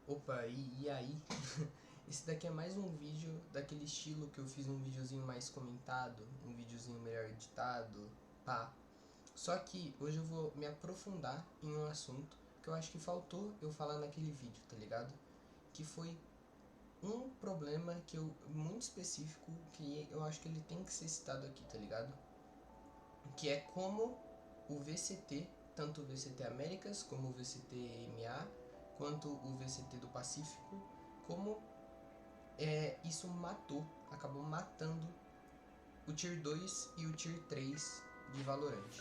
Opa, e aí? Esse daqui é mais um vídeo daquele estilo que eu fiz um videozinho mais comentado, um videozinho melhor editado, pá. Só que hoje eu vou me aprofundar em um assunto que eu acho que faltou eu falar naquele vídeo, tá ligado? Que foi um problema muito específico que eu acho que ele tem que ser citado aqui, tá ligado? Que é como o VCT, tanto o VCT Américas como o VCT MA, quanto o VCT do Pacífico, como isso acabou matando o Tier 2 e o Tier 3 de Valorant.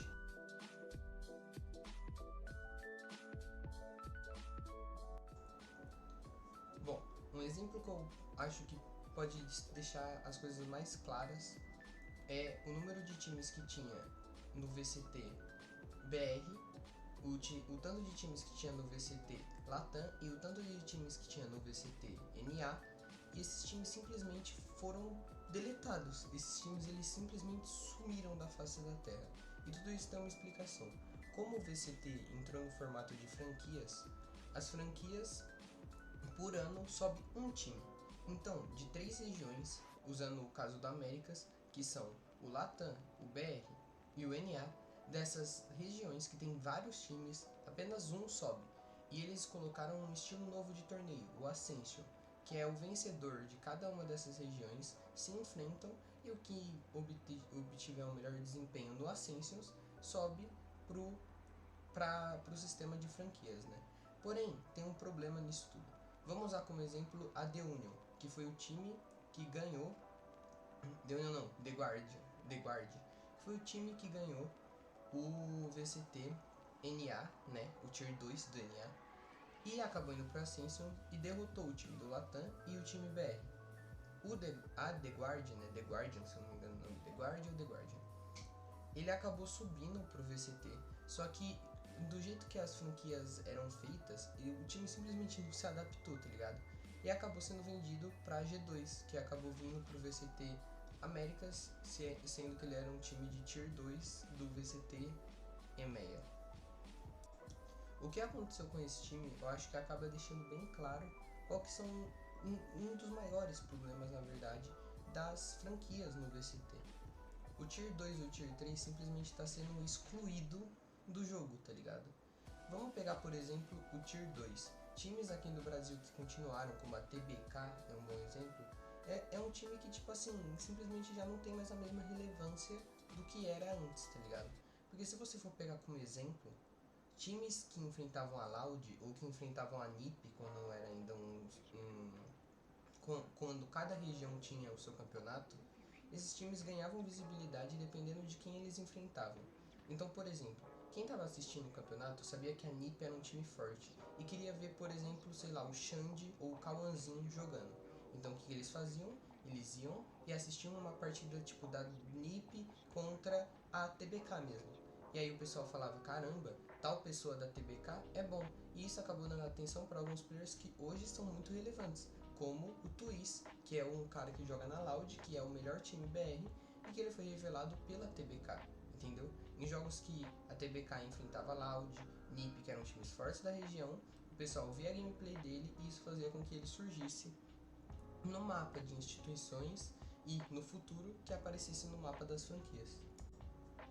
Bom, um exemplo que eu acho que pode deixar as coisas mais claras é o número de times que tinha no VCT BR, o tanto de times que tinha no VCT Latam e o tanto de times que tinha no VCT NA, e esses times simplesmente foram deletados. Esses times eles simplesmente sumiram da face da Terra. E tudo isso tem uma explicação. Como o VCT entrou no formato de franquias, as franquias por ano sobe um time. Então, de 3 regiões, usando o caso da Américas, que são o Latam, o BR e o NA, dessas regiões que tem vários times, apenas um sobe. E eles colocaram um estilo novo de torneio, o Ascension, que é o vencedor de cada uma dessas regiões se enfrentam e o que obtiver o melhor desempenho no Ascension sobe para o sistema de franquias, né? Porém, tem um problema nisso tudo. Vamos usar como exemplo a The Union, que foi o time que ganhou. The Union não, The Guard, que foi o time que ganhou o VCT NA, né? O Tier 2 do NA, e acabou indo para Ascension e derrotou o time do Latam e o time BR. A The Guard, né? The Guardian, se eu não me engano o nome, The Guardian ou The Guardian, ele acabou subindo pro VCT, só que do jeito que as franquias eram feitas, o time simplesmente não se adaptou, tá ligado? E acabou sendo vendido pra G2, que acabou vindo pro VCT Américas, sendo que ele era um time de Tier 2 do VCT EMEA. O que aconteceu com esse time, eu acho que acaba deixando bem claro qual que são um dos maiores problemas, na verdade, das franquias no VCT. O Tier 2 e o Tier 3 simplesmente está sendo excluído do jogo, tá ligado? Vamos pegar, por exemplo, o Tier 2. Times aqui no Brasil que continuaram, como a TBK, é um bom exemplo, é um time que, tipo assim, simplesmente já não tem mais a mesma relevância do que era antes, tá ligado? Porque se você for pegar como exemplo, times que enfrentavam a Loud ou que enfrentavam a NiP quando era ainda quando cada região tinha o seu campeonato, esses times ganhavam visibilidade dependendo de quem eles enfrentavam. Então, por exemplo, quem estava assistindo o campeonato sabia que a NiP era um time forte e queria ver, por exemplo, sei lá, o Xande ou o Cauãzinho jogando. Então, o que eles faziam? Eles iam e assistiam uma partida tipo da NiP contra a TBK mesmo. E aí o pessoal falava, caramba, tal pessoa da TBK é bom. E isso acabou dando atenção para alguns players que hoje são muito relevantes, como o Twiz, que é um cara que joga na Loud, que é o melhor time BR, e que ele foi revelado pela TBK, entendeu? Em jogos que a TBK enfrentava Loud, NiP, que eram times fortes da região, o pessoal via a gameplay dele e isso fazia com que ele surgisse no mapa de instituições e, no futuro, que aparecesse no mapa das franquias.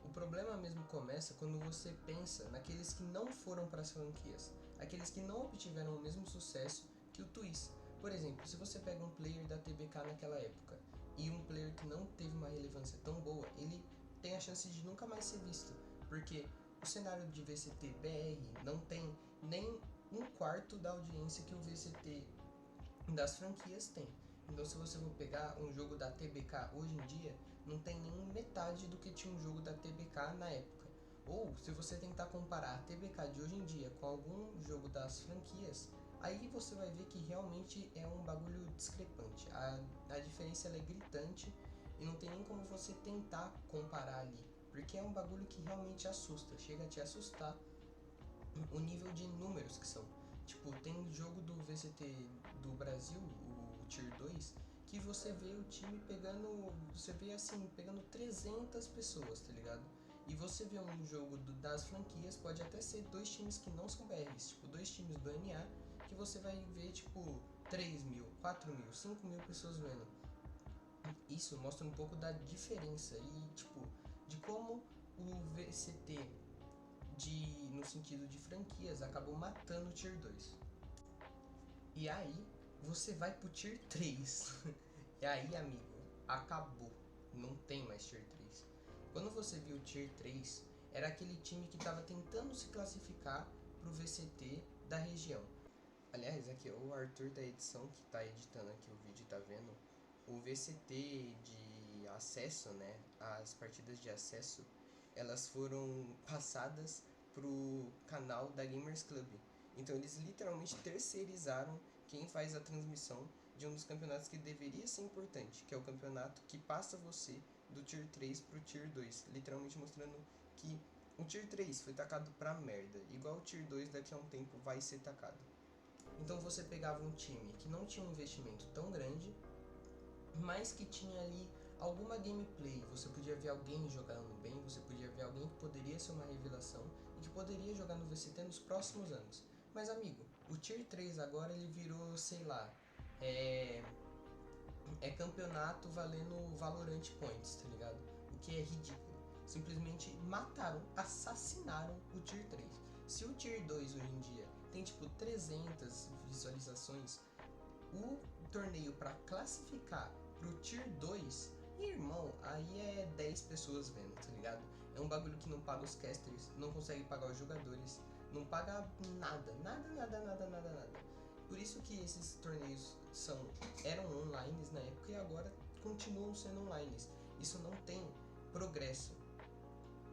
O problema mesmo começa quando você pensa naqueles que não foram para as franquias, aqueles que não obtiveram o mesmo sucesso que o Twiz. Por exemplo, se você pega um player da TBK naquela época e um player que não teve uma relevância tão boa, ele tem a chance de nunca mais ser visto, porque o cenário de VCT BR não tem nem um quarto da audiência que o VCT das franquias tem. Então, se você for pegar um jogo da TBK hoje em dia, não tem nem metade do que tinha um jogo da TBK na época. Ou, se você tentar comparar a TBK de hoje em dia com algum jogo das franquias, aí você vai ver que realmente é um bagulho discrepante. A diferença ela é gritante e não tem nem como você tentar comparar ali, porque é um bagulho que realmente assusta, chega a te assustar o nível de números que são. Tipo, tem jogo do VCT do Brasil, o Tier 2, que você vê o time pegando, você vê assim, pegando 300 pessoas, tá ligado? E você vê um jogo das franquias, pode até ser dois times que não são BRs, tipo, dois times do NA, que você vai ver, tipo, 3 mil, 4 mil, 5 mil pessoas vendo. Isso mostra um pouco da diferença e, tipo, de como o VCT, no sentido de franquias, acabou matando o Tier 2. E aí, você vai pro Tier 3. E aí, amigo, acabou. Não tem mais Tier 3. Quando você viu o Tier 3, era aquele time que estava tentando se classificar pro VCT da região. Aliás, aqui é o Arthur da edição que está editando aqui o vídeo, tá vendo? O VCT de acesso, né? As partidas de acesso, elas foram passadas pro canal da Gamers Club. Então eles literalmente terceirizaram quem faz a transmissão de um dos campeonatos que deveria ser importante, que é o campeonato que passa você do Tier 3 pro Tier 2, literalmente mostrando que o Tier 3 foi tacado pra merda, igual o Tier 2 daqui a um tempo vai ser tacado. Então você pegava um time que não tinha um investimento tão grande, mas que tinha ali alguma gameplay, você podia ver alguém jogando bem, você podia ver alguém que poderia ser uma revelação e que poderia jogar no VCT nos próximos anos. Mas amigo, o Tier 3 agora ele virou, sei lá, é campeonato valendo Valorant Points, tá ligado? O que é ridículo. Simplesmente mataram, assassinaram o Tier 3. Se o Tier 2 hoje em dia tem tipo 300 visualizações, o torneio para classificar pro Tier 2, irmão, aí é 10 pessoas vendo, tá ligado? É um bagulho que não paga os casters, não consegue pagar os jogadores, não paga nada, nada, nada, nada, nada, nada. Por isso que esses torneios eram online na época e agora continuam sendo online. Isso não tem progresso.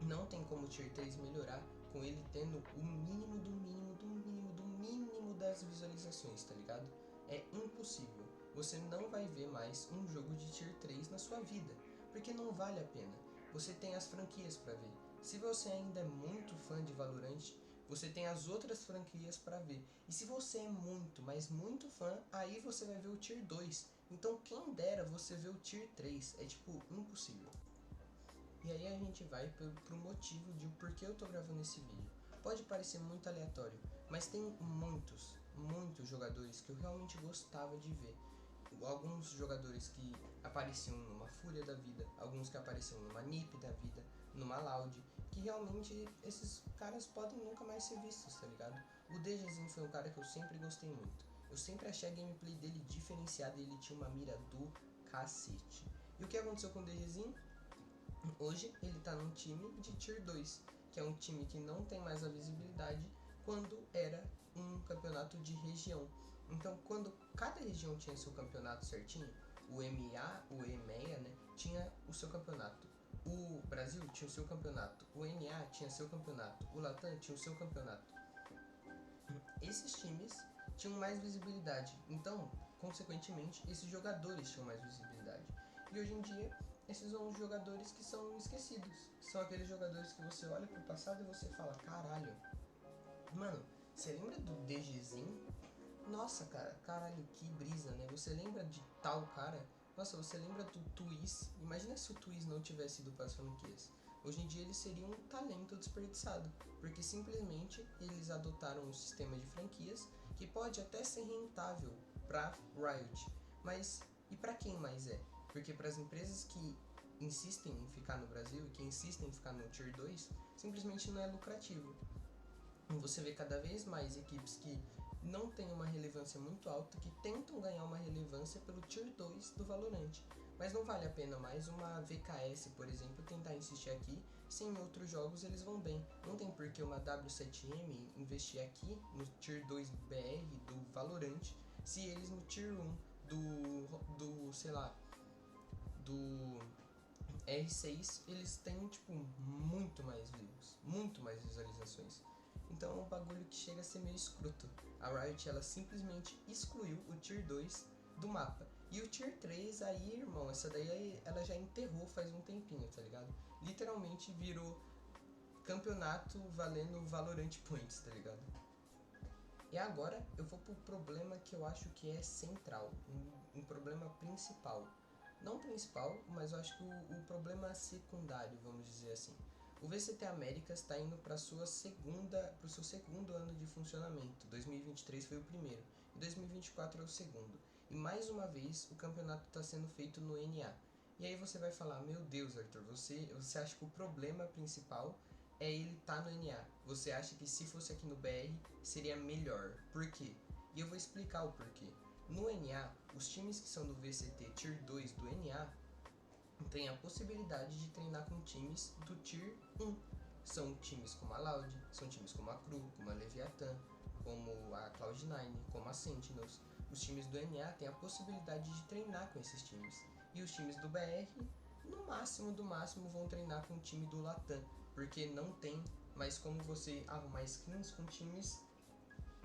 Não tem como o Tier 3 melhorar com ele tendo o mínimo do mínimo do mínimo do mínimo das visualizações, tá ligado? É impossível. Você não vai ver mais um jogo de Tier 3 na sua vida, porque não vale a pena. Você tem as franquias para ver. Se você ainda é muito fã de Valorant, você tem as outras franquias para ver. E se você é muito, mas muito fã, aí você vai ver o Tier 2. Então quem dera você ver o Tier 3. É tipo impossível. E aí a gente vai pro motivo de por que eu tô gravando esse vídeo. Pode parecer muito aleatório, mas tem muitos jogadores que eu realmente gostava de ver. Alguns jogadores que apareciam numa Fúria da vida, alguns que apareciam numa NiP da vida, numa Loud, que realmente esses caras podem nunca mais ser vistos, tá ligado? O DGzinho foi um cara que eu sempre gostei muito. Eu sempre achei a gameplay dele diferenciada e ele tinha uma mira do cacete. E o que aconteceu com o DGzinho? Hoje ele tá num time de Tier 2, que é um time que não tem mais a visibilidade quando era um campeonato de região. Então, quando cada região tinha seu campeonato certinho, o MA, o EMEA, né, tinha o seu campeonato. O Brasil tinha o seu campeonato, o NA tinha seu campeonato, o Latam tinha o seu campeonato. Esses times tinham mais visibilidade, então, consequentemente, esses jogadores tinham mais visibilidade. E hoje em dia, esses são os jogadores que são esquecidos. São aqueles jogadores que você olha pro passado e você fala, caralho, mano, você lembra do DGzinho? Nossa, cara, caralho, que brisa, né? Você lembra de tal cara? Nossa, você lembra do Twiz? Imagina se o Twiz não tivesse ido para as franquias. Hoje em dia ele seria um talento desperdiçado, porque simplesmente eles adotaram um sistema de franquias que pode até ser rentável para Riot, mas e para quem mais é? Porque para as empresas que insistem em ficar no Brasil e que insistem em ficar no Tier 2, simplesmente não é lucrativo. Você vê cada vez mais equipes que não têm uma relevância muito alta, que tentam ganhar uma relevância pelo Tier 2 do Valorant. Mas não vale a pena mais uma VKS, por exemplo, tentar insistir aqui, se em outros jogos eles vão bem. Não tem por que uma W7M investir aqui no Tier 2 BR do Valorant, se eles no Tier 1 sei lá, do R6, eles têm, tipo, muito mais views, muito mais visualizações. Então é um bagulho que chega a ser meio escroto. A Riot, ela simplesmente excluiu o Tier 2 do mapa. E o Tier 3 aí, irmão, essa daí ela já enterrou faz um tempinho, tá ligado? Literalmente virou campeonato valendo Valorant Points, tá ligado? E agora eu vou pro problema que eu acho que é central, um problema principal. Não principal, mas eu acho que o problema secundário, vamos dizer assim. O VCT Américas está indo para o seu segundo ano de funcionamento. 2023 foi o primeiro e 2024 é o segundo. E mais uma vez o campeonato está sendo feito no NA. E aí você vai falar, meu Deus, Arthur, você acha que o problema principal é ele estar no NA? Você acha que se fosse aqui no BR seria melhor? Por quê? E eu vou explicar o porquê. No NA, os times que são do VCT Tier 2 do NA tem a possibilidade de treinar com times do Tier 1. São times como a Loud, são times como a Cru, como a Leviathan, como a Cloud9, como a Sentinels. Os times do NA têm a possibilidade de treinar com esses times. E os times do BR, no máximo do máximo, vão treinar com o time do Latam, porque não tem mais como você arrumar skins com times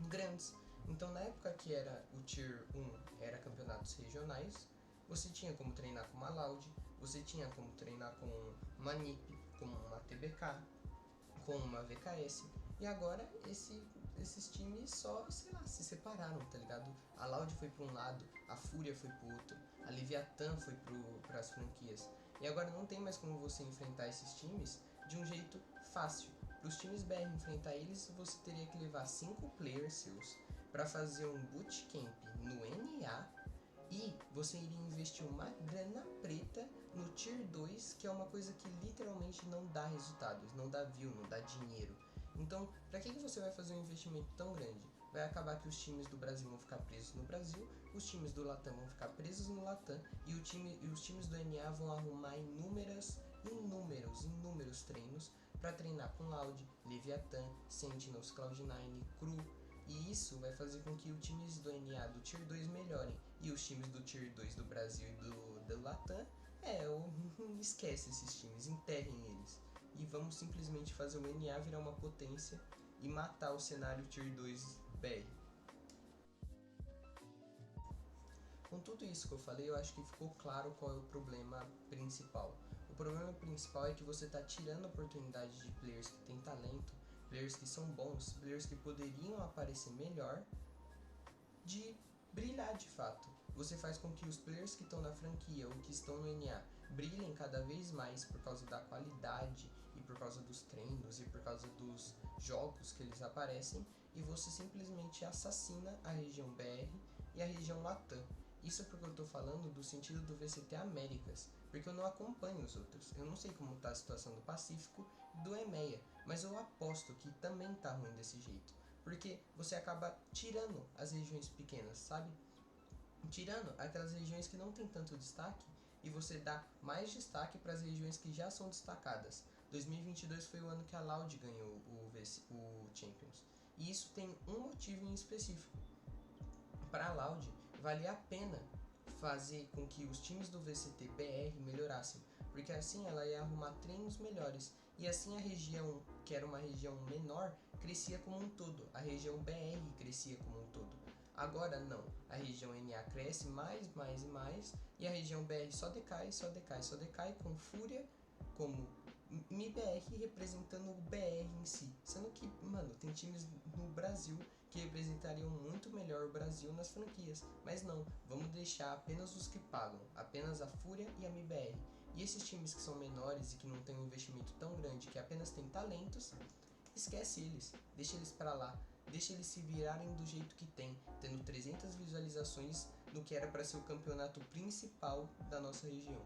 grandes. Então, na época que era o Tier 1, era campeonatos regionais, você tinha como treinar com uma Loud, você tinha como treinar com uma NiP, com uma TBK, com uma VKS. E agora esses times só, sei lá, se separaram, tá ligado? A Loud foi para um lado, a Fúria foi pro outro, a Leviathan foi para as franquias. E agora não tem mais como você enfrentar esses times de um jeito fácil. Para os times BR enfrentar eles, você teria que levar 5 players seus para fazer um bootcamp no NA e você iria investir uma grana preta no Tier 2, que é uma coisa que literalmente não dá resultados, não dá view, não dá dinheiro. Então, para que você vai fazer um investimento tão grande? Vai acabar que os times do Brasil vão ficar presos no Brasil, os times do Latam vão ficar presos no Latam e os times do NA vão arrumar inúmeros treinos para treinar com Loud, Leviathan, Sentinels, Cloud9, Cru. E isso vai fazer com que os times do NA do Tier 2 melhorem. E os times do Tier 2 do Brasil e do Latam, esquece esses times, enterrem eles. E vamos simplesmente fazer o NA virar uma potência e matar o cenário Tier 2 BR. Com tudo isso que eu falei, eu acho que ficou claro qual é o problema principal. O problema principal é que você está tirando a oportunidade de players que têm talento, players que são bons, players que poderiam aparecer melhor, de brilhar de fato. Você faz com que os players que estão na franquia ou que estão no NA brilhem cada vez mais por causa da qualidade e por causa dos treinos e por causa dos jogos que eles aparecem, e você simplesmente assassina a região BR e a região Latam. Isso porque eu tô falando do sentido do VCT Américas, porque eu não acompanho os outros. Eu não sei como tá a situação do Pacífico e do EMEA, mas eu aposto que também tá ruim desse jeito. Porque você acaba tirando as regiões pequenas, sabe? Tirando aquelas regiões que não tem tanto destaque e você dá mais destaque para as regiões que já são destacadas. 2022 foi o ano que a Loud ganhou o Champions. E isso tem um motivo em específico. Para a Loud, valia a pena fazer com que os times do VCT BR melhorassem, porque assim ela ia arrumar treinos melhores, e assim a região, que era uma região menor, crescia como um todo, a região BR crescia como um todo. Agora não, a região NA cresce mais, e a região BR só decai, com Fúria como MIBR representando o BR em si. Sendo que, mano, tem times no Brasil que representariam muito melhor o Brasil nas franquias. Mas não, vamos deixar apenas os que pagam, apenas a Fúria e a MIBR. E esses times que são menores e que não têm um investimento tão grande, que apenas têm talentos, esquece eles, deixa eles pra lá. Deixa eles se virarem do jeito que tem, tendo 300 visualizações no que era para ser o campeonato principal da nossa região.